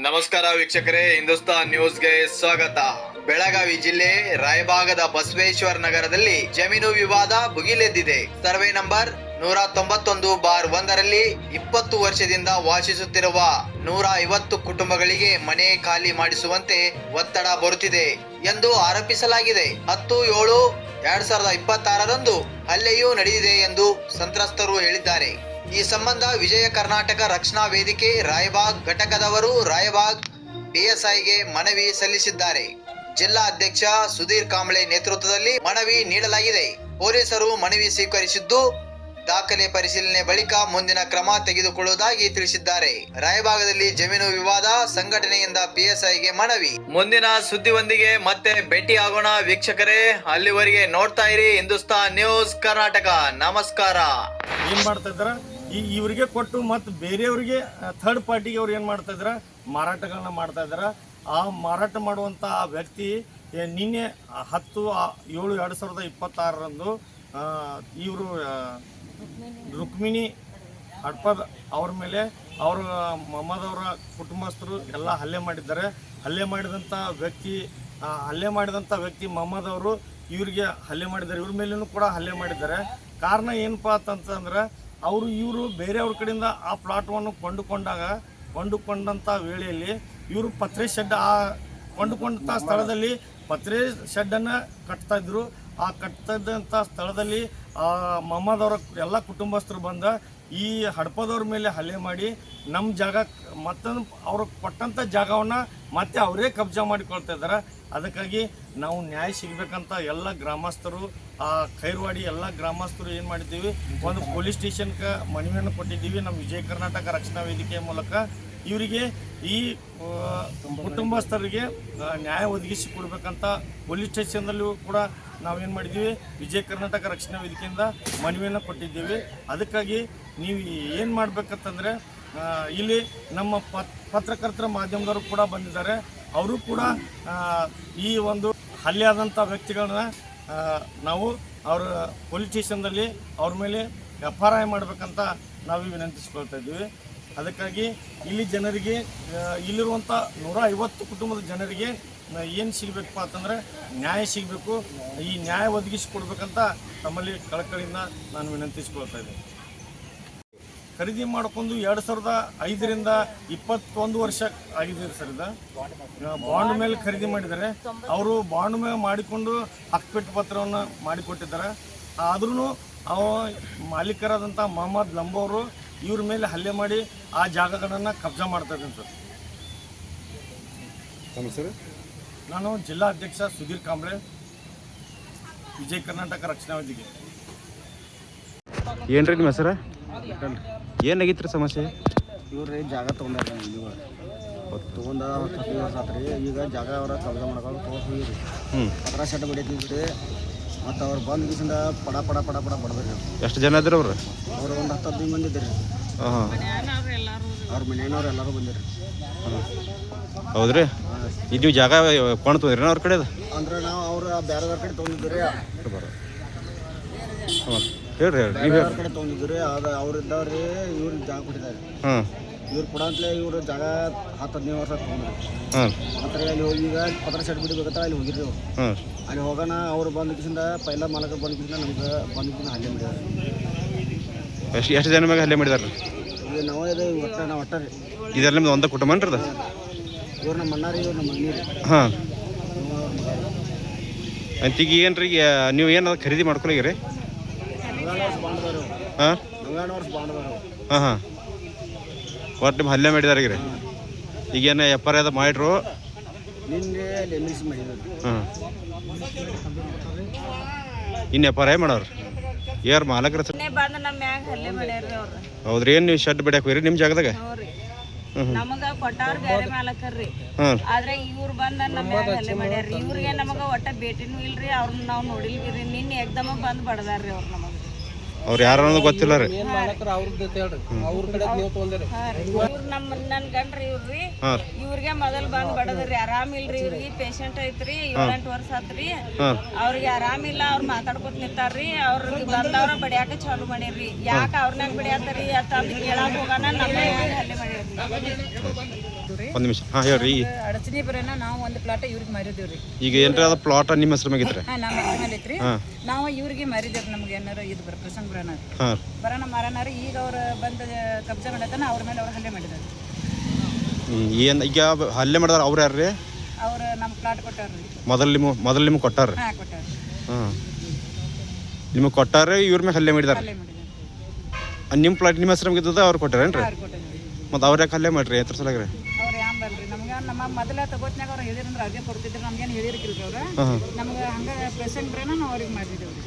ನಮಸ್ಕಾರ ವೀಕ್ಷಕರೇ, ಹಿಂದೂಸ್ತಾನ್ ನ್ಯೂಸ್ಗೆ ಸ್ವಾಗತ. ಬೆಳಗಾವಿ ಜಿಲ್ಲೆ ರಾಯಬಾಗದ ಬಸವೇಶ್ವರ ನಗರದಲ್ಲಿ ಜಮೀನು ವಿವಾದ ಭುಗಿಲೆದ್ದಿದೆ. ಸರ್ವೆ ನಂಬರ್ 191/1ರಲ್ಲಿ 20 ವರ್ಷದಿಂದ ವಾಸಿಸುತ್ತಿರುವ 150 ಕುಟುಂಬಗಳಿಗೆ ಮನೆ ಖಾಲಿ ಮಾಡಿಸುವಂತೆ ಒತ್ತಡ ಬರುತ್ತಿದೆ ಎಂದು ಆರೋಪಿಸಲಾಗಿದೆ. 10/7/2026ರಂದು ಹಲ್ಲೆಯೂ ನಡೆದಿದೆ ಎಂದು ಸಂತ್ರಸ್ತರು ಹೇಳಿದ್ದಾರೆ. ಈ ಸಂಬಂಧ ವಿಜಯ ಕರ್ನಾಟಕ ರಕ್ಷಣಾ ವೇದಿಕೆ ರಾಯಬಾಗ್ ಘಟಕದವರು ರಾಯಬಾಗ್ ಪಿಎಸ್ಐಗೆ ಮನವಿ ಸಲ್ಲಿಸಿದ್ದಾರೆ. ಜಿಲ್ಲಾ ಅಧ್ಯಕ್ಷ ಸುಧೀರ್ ಕಾಂಬ್ಳೆ ನೇತೃತ್ವದಲ್ಲಿ ಮನವಿ ನೀಡಲಾಗಿದೆ. ಪೊಲೀಸರು ಮನವಿ ಸ್ವೀಕರಿಸಿದ್ದು ದಾಖಲೆ ಪರಿಶೀಲನೆ ಬಳಿಕ ಮುಂದಿನ ಕ್ರಮ ತೆಗೆದುಕೊಳ್ಳುವುದಾಗಿ ತಿಳಿಸಿದ್ದಾರೆ. ರಾಯಬಾಗದಲ್ಲಿ ಜಮೀನು ವಿವಾದ ಸಂಘಟನೆಯಿಂದ ಪಿಎಸ್ಐಗೆ ಮನವಿ. ಮುಂದಿನ ಸುದ್ದಿಯೊಂದಿಗೆ ಮತ್ತೆ ಭೇಟಿ ಆಗೋಣ ವೀಕ್ಷಕರೇ. ಅಲ್ಲಿವರೆಗೆ ನೋಡ್ತಾ ಇರಿ ಹಿಂದೂಸ್ತಾನ್ ನ್ಯೂಸ್ ಕರ್ನಾಟಕ. ನಮಸ್ಕಾರ. ಏನ್ ಮಾಡ್ತಾ ಇದ್ರ ಇವರಿಗೆ ಕೊಟ್ಟು ಮತ್ತು ಬೇರೆಯವರಿಗೆ ಥರ್ಡ್ ಪಾರ್ಟಿಗೆ ಅವ್ರು ಏನು ಮಾಡ್ತಾ ಇದ್ರ ಮಾರಾಟಗಳನ್ನ ಮಾಡ್ತಾ ಇದ್ದಾರೆ. ಆ ಮಾರಾಟ ಮಾಡುವಂಥ ಆ ವ್ಯಕ್ತಿ ನಿನ್ನೆ 10/7/2026ರಂದು ಇವರು ರುಕ್ಮಿಣಿ ಹಡ್ಪದ್ ಅವ್ರ ಮೇಲೆ ಅವ್ರ ಮೊಹಮ್ಮದ್ ಅವರ ಕುಟುಂಬಸ್ಥರು ಎಲ್ಲ ಹಲ್ಲೆ ಮಾಡಿದ್ದಾರೆ. ಹಲ್ಲೆ ಮಾಡಿದಂಥ ವ್ಯಕ್ತಿ ಮೊಹಮ್ಮದ್ ಅವರು ಇವರಿಗೆ ಹಲ್ಲೆ ಮಾಡಿದ್ದಾರೆ. ಇವ್ರ ಮೇಲೂ ಕೂಡ ಹಲ್ಲೆ ಮಾಡಿದ್ದಾರೆ. ಕಾರಣ ಏನಪ್ಪ ಅಂತಂದ್ರೆ ಇವರು ಬೇರೆಯವ್ರ ಕಡೆಯಿಂದ ಆ ಪ್ಲಾಟ್ವನ್ನು ಕೊಂಡುಕೊಂಡಂಥ ವೇಳೆಯಲ್ಲಿ ಇವರು ಪತ್ರೆ ಶೆಡ್ ಕೊಂಡುಕೊಂಡಂಥ ಸ್ಥಳದಲ್ಲಿ ಪತ್ರೆ ಶೆಡ್ಡನ್ನು ಕಟ್ತಾ ಇದ್ರು. ಆ ಕಟ್ಟಿದಂಥ ಸ್ಥಳದಲ್ಲಿ ಮೊಹಮ್ಮದ್ ಅವರ ಎಲ್ಲ ಕುಟುಂಬಸ್ಥರು ಬಂದ ಈ ಹಡ್ಪದವ್ರ ಮೇಲೆ ಹಲ್ಲೆ ಮಾಡಿ ನಮ್ಮ ಜಾಗ ಮತ್ತೊಂದು ಅವ್ರು ಕೊಟ್ಟಂಥ ಜಾಗವನ್ನು ಮತ್ತೆ ಅವರೇ ಕಬ್ಜಾ ಮಾಡಿಕೊಳ್ತಾ ಇದ್ದಾರೆ. ಅದಕ್ಕಾಗಿ ನಾವು ನ್ಯಾಯ ಸಿಗಬೇಕಂತ ಎಲ್ಲ ಗ್ರಾಮಸ್ಥರು ಖೈರ್ವಾಡಿ ಎಲ್ಲ ಗ್ರಾಮಸ್ಥರು ಏನು ಮಾಡಿದ್ದೀವಿ, ಒಂದು ಪೊಲೀಸ್ ಸ್ಟೇಷನ್ಗೆ ಮನವಿಯನ್ನು ಕೊಟ್ಟಿದ್ದೀವಿ ನಮ್ಮ ವಿಜಯ ಕರ್ನಾಟಕ ರಕ್ಷಣಾ ವೇದಿಕೆಯ ಮೂಲಕ. ಇವರಿಗೆ ಈ ಕುಟುಂಬಸ್ಥರಿಗೆ ನ್ಯಾಯ ಒದಗಿಸಿ ಕೊಡಬೇಕಂತ ಪೊಲೀಸ್ ಸ್ಟೇಷನ್ನಲ್ಲೂ ಕೂಡ ನಾವೇನು ಮಾಡಿದ್ದೀವಿ, ವಿಜಯ ಕರ್ನಾಟಕ ರಕ್ಷಣಾ ವೇದಿಕೆಯಿಂದ ಮನವಿಯನ್ನು ಕೊಟ್ಟಿದ್ದೀವಿ. ಅದಕ್ಕಾಗಿ ನೀವು ಏನು ಮಾಡಬೇಕಂತಂದರೆ ಇಲ್ಲಿ ನಮ್ಮ ಪತ್ರಕರ್ತರ ಮಾಧ್ಯಮದವರು ಕೂಡ ಬಂದಿದ್ದಾರೆ. ಅವರು ಕೂಡ ಈ ಒಂದು ಹಲ್ಲೆ ಆದಂಥ ವ್ಯಕ್ತಿಗಳನ್ನ ನಾವು ಅವರ ಪೊಲೀಸ್ ಸ್ಟೇಷನ್ದಲ್ಲಿ ಅವ್ರ ಮೇಲೆ FIR ಮಾಡಬೇಕಂತ ನಾವು ವಿನಂತಿಸ್ಕೊಳ್ತಾ ಇದ್ದೀವಿ. ಅದಕ್ಕಾಗಿ ಇಲ್ಲಿ ಜನರಿಗೆ ಇಲ್ಲಿರುವಂಥ 150 ಕುಟುಂಬದ ಜನರಿಗೆ ಏನು ಸಿಗಬೇಕಪ್ಪ ಅಂತಂದರೆ ನ್ಯಾಯ ಸಿಗಬೇಕು. ಈ ನ್ಯಾಯ ಒದಗಿಸಿಕೊಡ್ಬೇಕಂತ ತಮ್ಮಲ್ಲಿ ಕಳಕಳಿಯಿಂದ ನಾನು ವಿನಂತಿಸ್ಕೊಳ್ತಾ ಇದ್ದೀನಿ. ಖರೀದಿ ಮಾಡ್ಕೊಂಡು 2005ರಿಂದ 21 ವರ್ಷ ಆಗಿದೆ ಸರ್. ಇದು ಬಾಂಡ್ ಮೇಲೆ ಖರೀದಿ ಮಾಡಿದ್ದಾರೆ. ಅವರು ಬಾಂಡ್ ಮೇಲೆ ಮಾಡಿಕೊಂಡು ಹಕ್ಪೆಟ್ಟು ಪತ್ರವನ್ನು ಮಾಡಿಕೊಟ್ಟಿದ್ದಾರೆ. ಆದ್ರೂ ಮಾಲೀಕರಾದಂಥ ಮೊಹಮ್ಮದ್ ಲಂಬವರು ಇವ್ರ ಮೇಲೆ ಹಲ್ಲೆ ಮಾಡಿ ಆ ಜಾಗಗಳನ್ನು ಕಬ್ಜಾ ಮಾಡ್ತಾ ಇದ್ದೀನಿ ಸರ್. ನಾನು ಜಿಲ್ಲಾ ಅಧ್ಯಕ್ಷ ಸುಧೀರ್ ಕಾಂಬ್ಳೆ, ವಿಜಯ ಕರ್ನಾಟಕ ರಕ್ಷಣಾ ವೇದಿಕೆ. ಏನ್ರಿ ನಿಮ್ಮ ಹೆಸರು? ಏನಾಗಿತ್ತು ರೀ ಸಮಸ್ಯೆ? ಇವ್ರಿ ಜಾಗ ತೊಗೊಂಡಾರ ತೊಗೊಂಡ 10 ವರ್ಷ ಆತ್ರಿ. ಈಗ ಜಾಗ ಅವರ ಕಬ್ಜಾ ಮಾಡ್ಕೊಂಡು ಹೋಗಿರಿ ಪತ್ರ ಶೆಡ್ ಬಡಿತೀವಿ ರೀ. ಮತ್ತು ಅವ್ರು ಬಂದು ಗೀಸಿಂದ ಪಡ ಬಡದ್ರಿ. ಎಷ್ಟು ಜನ ಇದ್ರಿ ಅವ್ರು? ಅವ್ರು ಒಂದು 10-15 ಮಂದಿ ಇದ್ರಿ. ಅವ್ರ ಮನೆಯವ್ರು ಎಲ್ಲರೂ ಬಂದಿರಿ. ಹೌದ್ರಿ. ಈಗ ನೀವು ಜಾಗ ಕೊಂಡು ತೊಗೊಂಡ್ರಿ ಅವ್ರ ಕಡೆ? ಅಂದ್ರೆ ನಾವು ಅವ್ರು ಬೇರೆದವ್ರ ಕಡೆ ತೊಗೊಂಡಿದ್ರಿ. ಹೇಳ್ರಿ ನೀವು ಕಡೆ ತೊಗೊಂಡಿದ್ರಿ. ಅದು ಅವ್ರು ಇದ್ದವ್ರಿ ಇವ್ರಿಗೆ ಜಾಗ ಕೊಟ್ಟಿದ್ದಾರೆ. ಇವ್ರು ಕೊಡಂತಲೇ ಇವರು ಜಾಗ 10-15 ವರ್ಷ ತೊಗೊಂಡ್ರಿ. ಮತ್ತೆ ಅಲ್ಲಿ ಹೋಗಿ ಈಗ ಪತ್ರ ಶೆಡ್ ಬಿಡಬೇಕಂತ ಅಲ್ಲಿ ಹೋಗಿದ್ರಿ. ಅಲ್ಲಿ ಹೋಗೋಣ ಅವ್ರು ಬಂದಿದ್ದರಿಂದ ಪೈಲ ಮಾಲಕ ಬಂದಿದ್ದರಿಂದ ನಮ್ಗೆ ಬಂದಿದ್ದ ಹಲ್ಲೆ ಮಾಡಿದಾರೆ. ಎಷ್ಟು ಜನ ಮ್ಯಾಗ ಹಲ್ಲೆ ಮಾಡಿದಾರೆ? ಈಗ ನಾವು ಇದು ಒಟ್ಟ ರೀ. ಇದೆಲ್ಲ ನಿಮ್ದು ಒಂದೇ ಕುಟುಂಬ ಅನ್ರಿ? ಇವ್ರು ನಮ್ಮ ಅಣ್ಣ ರೀ, ಇವ್ರು ನಮ್ಮ ಮನೆ ರೀ. ಅಂತೀಗ ಏನು ರೀ ನೀವು ಏನು ಖರೀದಿ ಮಾಡ್ಕೊಳಗಿರಿ? 90 ವರ್ಷ ಬಾಂಡ್ದವ್ರು. 90 ವರ್ಷ ಬಾಂಡ್ದವ್ರು. ಒಟ್ಟು ನಿಮ್ಮ ಹಲ್ಲೆ ಮಾಡಿದಾರೆ ರೀ. ಈಗೇನು FIR ಮಾಡಿದ್ರು? ನಿನ್ನೆ MLC ಮಾಡಿದ್ರು. ಇನ್ನು FIR ಮಾಡೋರು ಯಾರು ಮಾಲಕರ? ಹೌದ್ರಿ. ಏನು ನೀವು ಶೆಡ್ ಬಿಡಕ್ಕೆ ಹೋಗ್ರಿ ನಿಮ್ಮ ಜಾಗದಾಗ? ನಮಗ ಕೊಟ್ಟಾರ ಬೇರೆ ಮಾಲಕರ್ರಿ. ಆದ್ರೆ ಇವ್ರು ಬಂದ ನಮ್ಮ ಮ್ಯಾಗ ಹಲ್ಲೆ ಮಾಡ್ಯಾರ್ರಿ. ಇವ್ರಿಗೆ ನಮಗ ಒಟ್ಟ ಭೇಟಿನೂ ಇಲ್ರಿ. ಅವ್ರನ್ನ ನಾವು ನೋಡಿಲ್ರಿ. ನಿನ್ನೆ ಎಕ್ದಮ ಬಂದ್ ಬಡದಾರ್ರಿ ಅವ್ರು ನಮಗ. ಅವ್ರು ಯಾರು ಅನ್ನೋದು ಗೊತ್ತಿಲ್ಲ ರೀ. ನನ್ ಗಂಡ್ರಿ ಇವ್ರಿ. ಇವ್ರಿಗೆ ಮೊದಲ್ ಬಂದ್ ಬಡದ್ರಿ. ಆರಾಮಿಲ್ರಿ. ಇವ್ರಿಗೆ ಪೇಷಂಟ್ ಐತ್ರಿ. 7-8 ವರ್ಷ ಆತ್ರಿ. ಅವ್ರಿಗೆ ಆರಾಮಿಲ್ಲ. ಅವ್ರು ಮಾತಾಡ್ಕೊತ ನಿಂತಾರ್ರಿ. ಅವ್ರಿಗೆ ಬಂದವ್ರ ಬಡಿಯಾಕ ಚಾಲು ಮಾಡಿರ್ರಿ. ಯಾಕ ಅವ್ರನಾಗ ಬಡಿಯಾತಾರಿ ಅಂತ ಕೇಳಾಕ ಹೋಗೋಣ ನಮ್ಮ ಹಲ್ಲೆ ಮಾಡಿರ್ರಿ. ಒಂದು ನಿಮಿಷ ಹಾಂ ಹೇಳ್ರಿ ಅಡಚಣೆ ಬರೋಣ ನಾವು ಒಂದು ಪ್ಲಾಟ್ ಇವ್ರಿಗೆ ಮಾರಿದೇವ್ರಿ. ಈಗ ಏನ್ರಿ ಅದು ಪ್ಲಾಟ್ ನಿಮ್ಮ ಹೆಸರು ಮ್ಯಾಗಿತ್ರಿ? ಹಾಂ ನಮ್ಮ ಹೆಸರು ಮೇಲೆ ಐತ್ರಿ. ನಾವು ಇವ್ರಿಗೆ ಮಾರಿದೇವ್ರಿ. ನಮ್ಗೆ ಏನಾರ ಇದು ಪ್ರಸಂಗ ಬರೋಣ ಹಾಂ ಬರೋಣ ಮಾರನಾರ ಈಗ ಅವ್ರು ಬಂದು ಕಬ್ಜಾ ಮಾಡತ್ತಾನ ಅವ್ರ ಮೇಲೆ ಅವ್ರು ಹಲ್ಲೆ ಮಾಡಿದಾರೆ. ಏನು ಈಗ ಹಲ್ಲೆ ಮಾಡಿದಾರೆ ಅವ್ರು ಯಾರು ರೀ? ಅವ್ರು ನಮ್ಮ ಪ್ಲಾಟ್ ಕೊಟ್ಟಾರ್ರಿ. ಮೊದಲು ನಿಮ್ಗೆ ಕೊಟ್ಟಾರ? ಹಾಂ ಕೊಟ್ಟಾರ. ಹಾಂ ನಿಮಗೆ ಕೊಟ್ಟಾರೆ, ಇವ್ರ ಮೇಲೆ ಹಲ್ಲೆ ಮಾಡಿದಾರೆ. ಹಲ್ಲೆ ಮಾಡಿದಾರೆ. ನಿಮ್ಮ ಪ್ಲಾಟ್ ನಿಮ್ಮ ಹೆಸರು ಮ್ಯಾಗಿದ್ದದ ಅವ್ರು ಕೊಟ್ಟಾರೇನು ರೀ? ಅವ್ರು ಕೊಟ್ಟಿದ್ರಿ. ಮತ್ತು ಅವ್ರು ಯಾಕೆ ಹಲ್ಲೆ ಮಾಡಿರಿ? ಎತ್ತರ ಸಲಾಗ್ರಿ ಅವ್ರು ಯಾಂಬಲ್ರಿ ನಮ್ಗೆ ನಮ್ಮ ಮೊದಲ ತಗೋತ್ನಾಗ ಅವ್ರು ಹೇಳಿರಂದ್ರೆ ಅದೇ ಕೊಡ್ತಿದ್ರು. ನಮ್ಗೇನು ಹೇಳಿರ್ಕಿಲ್ರಿ ಅವ್ರು. ನಮ್ಗೆ ಹಂಗೆ ಪೇಷಂಟ್ ಬರೋಣ ನಾವು ಅವ್ರಿಗೆ ಮಾಡಿದ್ದೇವ್ರಿ.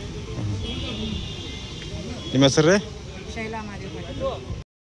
ನಿಮ್ಮ ಹೆಸರು ರೀ? ಶೈಲಾ ಮಾದೇವ್ ಪಾಟೀಲ್.